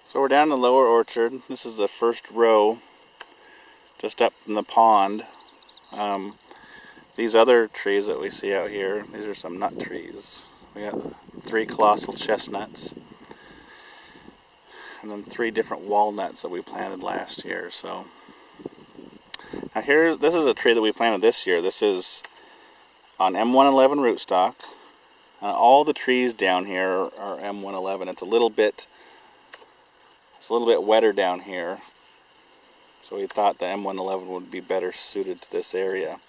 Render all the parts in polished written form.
So we're down in the lower orchard. This is the first row, just up from the pond. These other trees that we see out here, these are some nut trees. We got 3 colossal chestnuts, and then 3 different walnuts that we planted last year. So now this is a tree that we planted this year. This is on M111 rootstock. All the trees down here are M111. It's a little bit wetter down here, so we thought the M111 would be better suited to this area.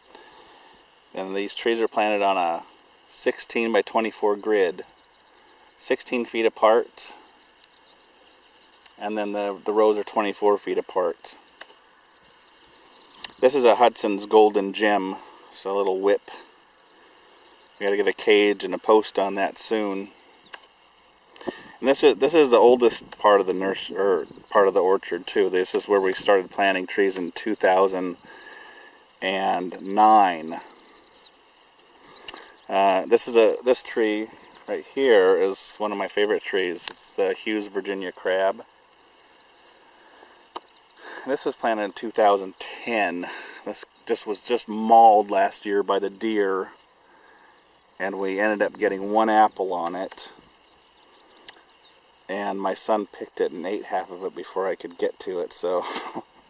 And these trees are planted on a 16 by 24 grid, 16 feet apart, and then the rows are 24 feet apart. This is a Hudson's Golden Gem, so a little whip. We got to get a cage and a post on that soon. And this is the oldest part of the part of the orchard too. This is where we started planting trees in 2009. This tree right here is one of my favorite trees. It's the Hughes Virginia crab. This was planted in 2010. This was just mauled last year by the deer, and we ended up getting 1 apple on it. And my son picked it and ate half of it before I could get to it, so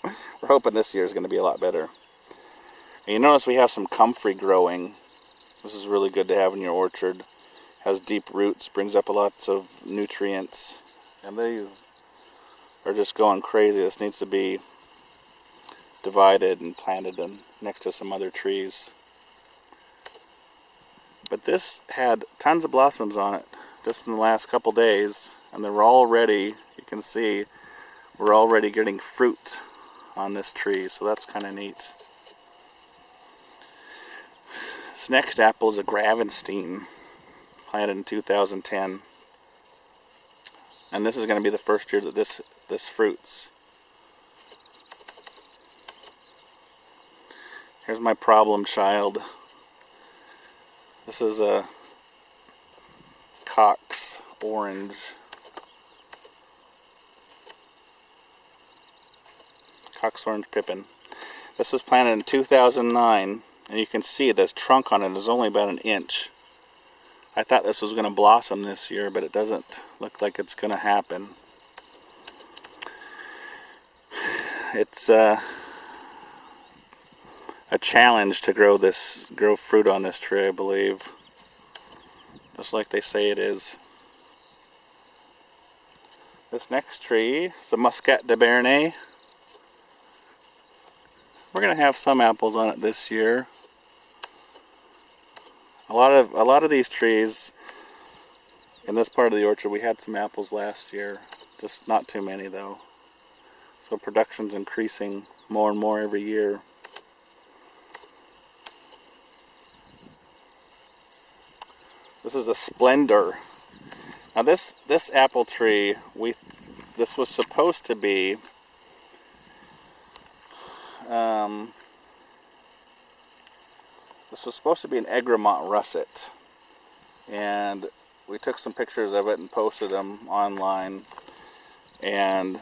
we're hoping this year is going to be a lot better. And you notice we have some comfrey growing. This is really good to have in your orchard. Has deep roots, brings up lots of nutrients, and they are just going crazy. This needs to be divided and planted next to some other trees. But this had tons of blossoms on it just in the last couple days, and they're already, you can see, we're already getting fruit on this tree, so that's kind of neat. This next apple is a Gravenstein, planted in 2010, and this is going to be the first year that this fruits. Here's my problem child. This is a Cox orange. Cox orange pippin. This was planted in 2009, and you can see this trunk on it is only about 1 inch. I thought this was going to blossom this year, but it doesn't look like it's going to happen. It's a challenge to grow fruit on this tree, I believe. Just like they say it is. This next tree is a Muscat de Bernay. We're going to have some apples on it this year. A lot of these trees in this part of the orchard, we had some apples last year, just not too many though. So production's increasing more and more every year. This is a Splendor. Now this apple tree, this was supposed to be an Egremont russet, and we took some pictures of it and posted them online, and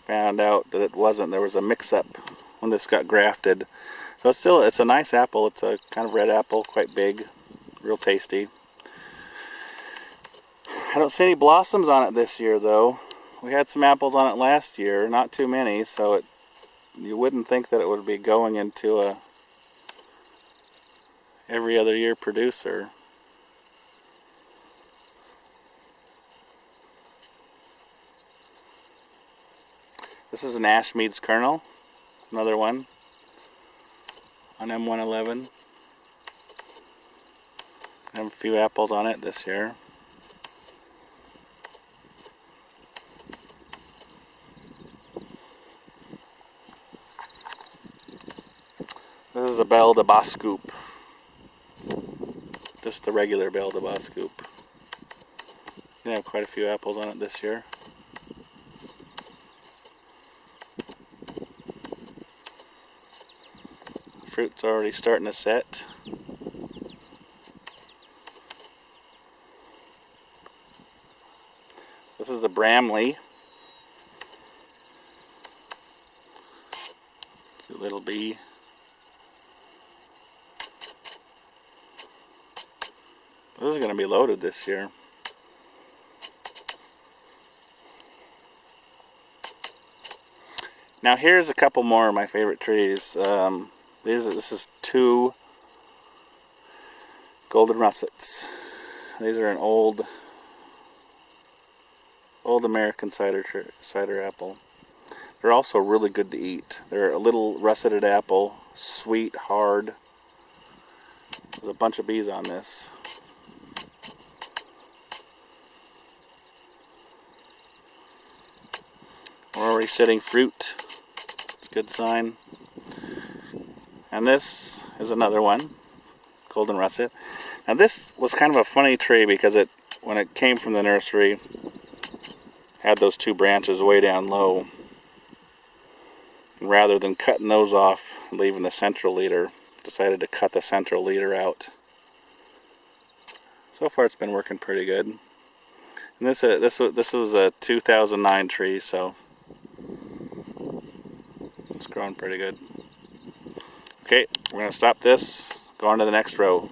found out that it wasn't. There was a mix-up when this got grafted. So it's a nice apple. It's a kind of red apple, quite big, real tasty. I don't see any blossoms on it this year though. We had some apples on it last year, not too many, so you wouldn't think that it would be going into a every other year producer. This is an Ashmead's kernel, another one on M111. I have a few apples on it this year. This is a Belle de Boscoup. Just the regular Belle de Boscoup. We have quite a few apples on it this year. Fruit's already starting to set. This is a Bramley. Cute little bee. This is going to be loaded this year. Now here's a couple more of my favorite trees. This is 2 golden russets. These are an old American cider apple. They're also really good to eat. They're a little russeted apple, sweet, hard. There's a bunch of bees on this. We're already setting fruit. It's a good sign. And this is another one, golden russet. Now this was kind of a funny tree because when it came from the nursery, had those 2 branches way down low. And rather than cutting those off and leaving the central leader, decided to cut the central leader out. So far it's been working pretty good. And this was a 2009 tree, so it's growing pretty good. Okay, we're going to stop this, go on to the next row.